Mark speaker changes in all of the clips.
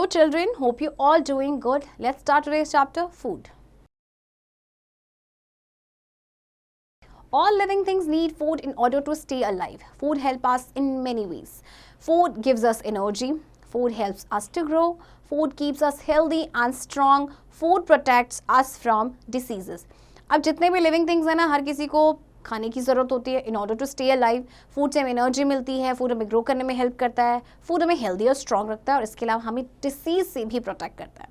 Speaker 1: Hello children, hope you all doing good. Let's start today's chapter, food. All living things need food in order to stay alive. Food helps us in many ways. Food gives us energy. Food helps us to grow. Food keeps us healthy and strong. Food protects us from diseases. अब जितने भी living things हैं ना, हर किसी को खाने की ज़रूरत होती है in order to stay alive. Food से हमें एनर्जी मिलती है, फूड हमें ग्रो करने में हेल्प करता है, फूड हमें हेल्दी और स्ट्रॉन्ग रखता है और इसके अलावा हमें डिसीज से भी प्रोटेक्ट करता है.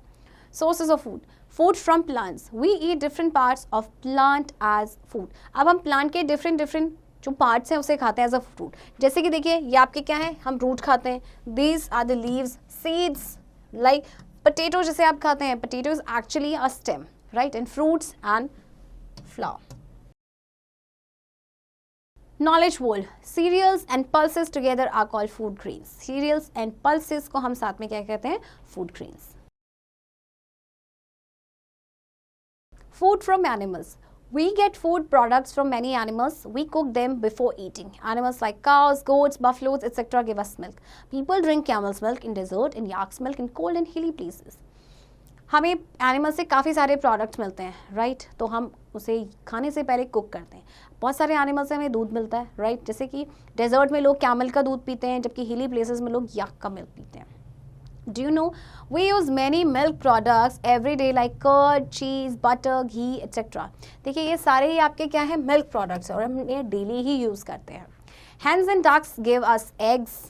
Speaker 1: Sources of food. Food from plants. We eat different parts of plant as food. अब हम प्लांट के डिफरेंट जो पार्ट्स हैं उसे खाते हैं एज अ फूड. जैसे कि देखिए ये आपके क्या है, हम रूट खाते हैं. These are the leaves, seeds. Like potato जैसे आप खाते हैं, potato is actually a stem, right, and fruits and flower. Knowledge world. Cereals and pulses together are called food grains. Cereals and pulses को हम साथ में क्या कहते हैं? Food grains. Food from animals. We get food products from many animals. We cook them before eating. Animals like cows, goats, buffaloes, etc. give us milk. People drink camel's milk in desert and yak's milk in cold and hilly places. हमें animal से काफ़ी सारे products मिलते हैं, right. तो हम उसे खाने से पहले कुक करते हैं. बहुत सारे एनिमल से हमें दूध मिलता है, राइट. जैसे कि डेजर्ट में लोग कैमल का दूध पीते हैं, जबकि हिली प्लेसेस में लोग याक का मिल्क पीते हैं. Do you know we use many milk products every day like curd, cheese, butter, ghee etcetera. देखिए ये सारे ही आपके क्या है, मिल्क प्रोडक्ट्स हैं और हम ये डेली ही यूज़ करते हैं. Hens and ducks give us eggs.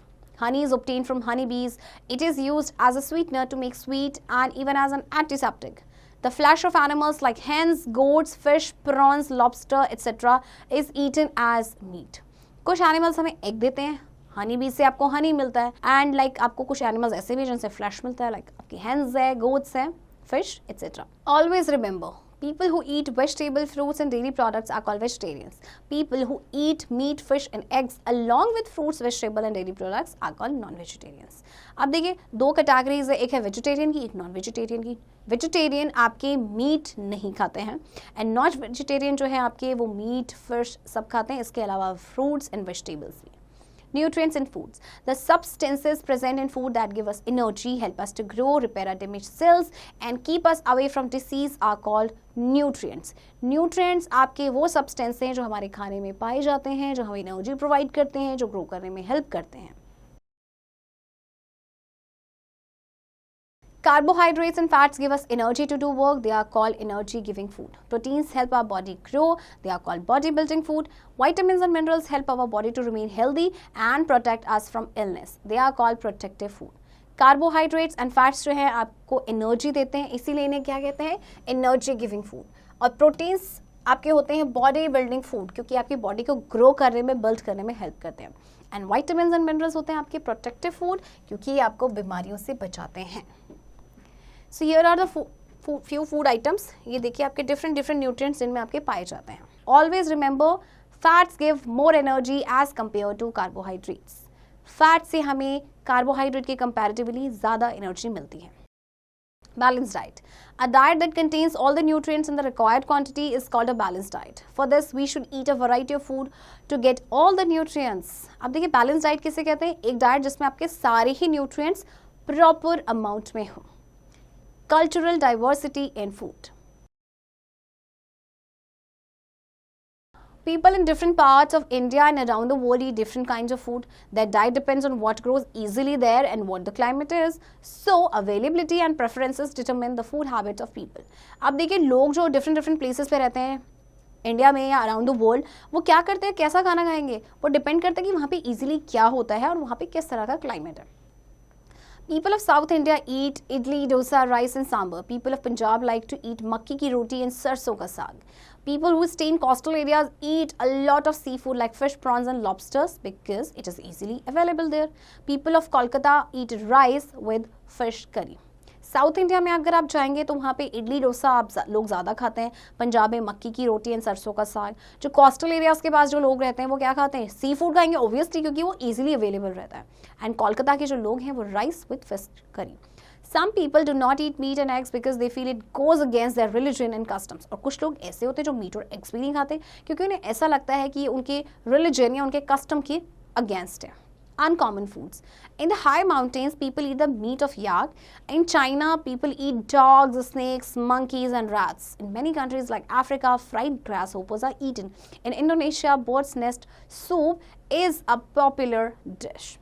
Speaker 1: Honey is obtained from honeybees. It is used as a sweetener to make sweet and even as an antiseptic. The flesh of animals like hens, goats, fish, prawns, lobster, etc. is eaten as meat. कुछ animals हमें egg देते हैं, honey bee से आपको हनी मिलता है, and like आपको कुछ एनिमल्स ऐसे भी जिनसे फ्लैश मिलता है, लाइक आपकी हेंस है, गोट्स है, fish etcetera. Always remember, people who eat vegetable, fruits and dairy products are called vegetarians. People who eat meat, fish and eggs along with fruits, vegetable and dairy products are called non-vegetarians. अब देखिए दो categories है, एक है vegetarian की, एक non vegetarian की. Vegetarian आपके मीट नहीं खाते हैं एंड नॉन वेजिटेरियन जो है आपके वो मीट, फिश सब खाते हैं, इसके अलावा फ्रूट्स एंड वेजिटेबल्स भी. Nutrients in foods. The substances present in food that give us energy, help us to grow, repair our damaged cells and keep us away from disease are called nutrients. Nutrients आपके वो substances हैं जो हमारे खाने में पाए जाते हैं, जो हमें एनर्जी प्रोवाइड करते हैं, जो ग्रो करने में हेल्प करते हैं. Carbohydrates and fats give us energy to do work. They are called energy giving food. Proteins help our body grow. They are called body building food. Vitamins and minerals help our body to remain healthy and protect us from illness. They are called protective food. Carbohydrates and fats जो है आपको energy देते हैं, इसीलिए इन्हें क्या कहते हैं, एनर्जी गिविंग फूड. और प्रोटीन्स आपके होते हैं बॉडी बिल्डिंग फूड, क्योंकि आपकी बॉडी को ग्रो करने में, बिल्ड करने में हेल्प करते हैं. एंड वाइटामिन एंड मिनरल्स होते हैं आपके प्रोटेक्टिव फूड, क्योंकि ये आपको बीमारियों से बचाते हैं. So here are the few food items. ये देखिए आपके different nutrients जिनमें आपके पाए जाते हैं. Always remember, fats give more energy as compared to carbohydrates. Fat से हमें carbohydrate के comparatively ज़्यादा एनर्जी मिलती है. Balanced diet. A diet that contains all the nutrients in the required quantity is called a balanced diet. For this, we should eat a variety of food to get all the nutrients. अब देखिए balanced diet किसे कहते हैं, एक diet जिसमें आपके सारे ही nutrients proper amount में हो. Cultural diversity in food. People in different parts of India and around the world eat different kinds of food. Their diet depends on what grows easily there and what the climate is. So, availability and preferences determine the food habits of people. अब देखिए लोग जो different places पे रहते हैं India में या around the world, वो क्या करते हैं, कैसा खाना खाएंगे, वो डिपेंड करता है कि वहाँ पे इजीली क्या होता है और वहाँ पे किस तरह का क्लाइमेट है. People of South India eat idli, dosa, rice and sambar. People of Punjab like to eat makki ki roti and sarson ka saag. People who stay in coastal areas eat a lot of seafood like fish, prawns and lobsters because it is easily available there. People of Kolkata eat rice with fish curry. South India में अगर आप जाएंगे तो वहाँ पे इडली डोसा आप लोग ज़्यादा खाते हैं. पंजाब में मक्की की रोटी एंड सरसों का साग. जो कोस्टल एरियाज़ के पास जो लोग रहते हैं वो क्या खाते हैं, सी फूड खाएंगे ऑब्वियसली, क्योंकि वो इजीली अवेलेबल रहता है. एंड कोलकाता के जो लोग हैं वो rice with fish curry. Some people do not eat meat and eggs because they feel it goes against their religion and customs. और कुछ लोग ऐसे होते हैं जो मीट और एग्स भी नहीं खाते क्योंकि उन्हें ऐसा लगता है कि उनके रिलीजन या उनके कस्टम के अगेंस्ट है. Uncommon foods. In the high mountains, people eat the meat of yak. In China, people eat dogs, snakes, monkeys, and rats. In many countries like Africa, fried grasshoppers are eaten. In Indonesia, bird's nest soup is a popular dish.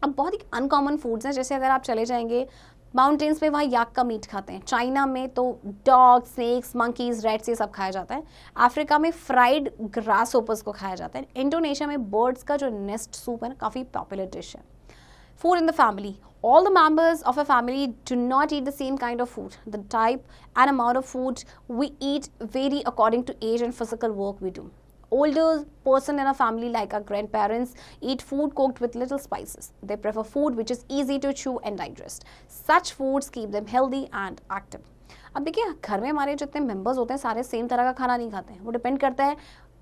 Speaker 1: अब बहुत ही uncommon foods हैं, जैसे अगर आप चले जाएंगे mountains में, वहाँ याक का मीट खाते हैं. चाइना में तो डॉग, स्नेक्स, मंकीज, रैट्स ये सब खाया जाता है. अफ्रीका में फ्राइड ग्रास होपर्स को खाया जाता है. इंडोनेशिया में बर्ड्स का जो नेस्ट सूप है ना, काफ़ी पॉपुलर डिश है. Food in the family. All the members of a family do not eat the same kind of food. The type and amount of food we eat vary according to age and physical work we do. Older person in a family, like our grandparents, eat food cooked with little spices. They prefer food which is easy to chew and digest. Such foods keep them healthy and active. अब देखिए, घर में हमारे जितने members होते हैं सारे same तरह का खाना नहीं खाते हैं. वो डिपेंड करता है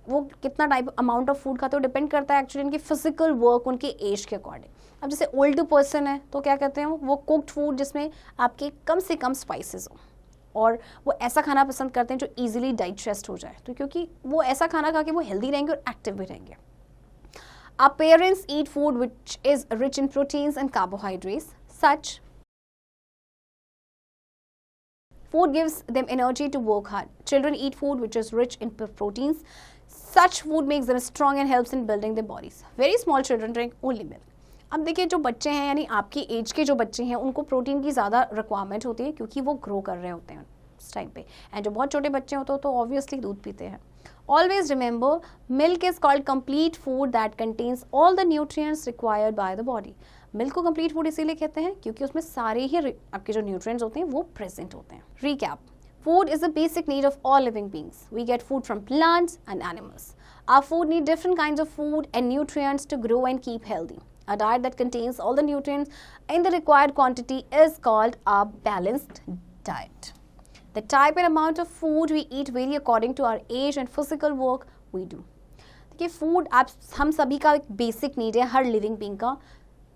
Speaker 1: वो कितना टाइप अमाउंट ऑफ फूड खाते हैं, वो डिपेंड करता है एक्चुअली उनकी फिजिकल वर्क, उनके एज के अकॉर्डिंग. अब जैसे ओल्डर पर्सन है तो क्या कहते हैं, वो कुक्ड फूड जिसमें आपके कम से कम स्पाइसेस हो, और वो ऐसा खाना पसंद करते हैं जो ईजिली डाइजेस्ट हो जाए, तो क्योंकि वो ऐसा खाना खा के वो हेल्दी रहेंगे और एक्टिव भी रहेंगे. Our parents eat food which is rich in proteins and carbohydrates. Such food gives them energy to work hard. Children eat food which is rich in proteins. Such food makes them strong and helps in building their bodies. Very small children drink only milk. अब देखिए, जो बच्चे हैं यानी आपकी as के जो बच्चे हैं उनको प्रोटीन की ज़्यादा रिक्वायरमेंट होती है क्योंकि वो ग्रो कर रहे होते हैं उस टाइम पे. एंड जो बहुत छोटे बच्चे होते हैं तो ऑब्वियसली दूध पीते हैं. Always remember, milk is called complete food that contains all the nutrients required by the body. Milk को कंप्लीट फूड इसीलिए कहते हैं क्योंकि उसमें सारे ही आपके जो न्यूट्रिएंट्स होते हैं वो प्रेजेंट होते हैं. Recap. Food is a basic need of all living beings. We get food from plants and animals. Our food need different kinds of food and nutrients to grow and keep healthy. A diet that contains all the nutrients in the required quantity is called a balanced diet. The type and amount of food we eat vary according to our age and physical work we do. देखिए, food हम सभी का एक basic need है हर living being का,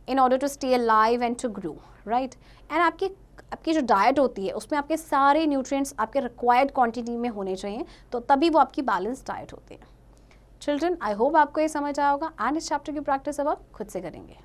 Speaker 1: in order to stay alive and to grow, right? And आपकी जो diet होती है उसमें आपके सारे न्यूट्रिएंट्स आपके रिक्वायर्ड क्वांटिटी में होने चाहिए, तो तभी वो आपकी बैलेंस डाइट होती है. चिल्ड्रन, आई होप आपको ये समझ आया होगा एंड इस चैप्टर की प्रैक्टिस अब आप खुद से करेंगे.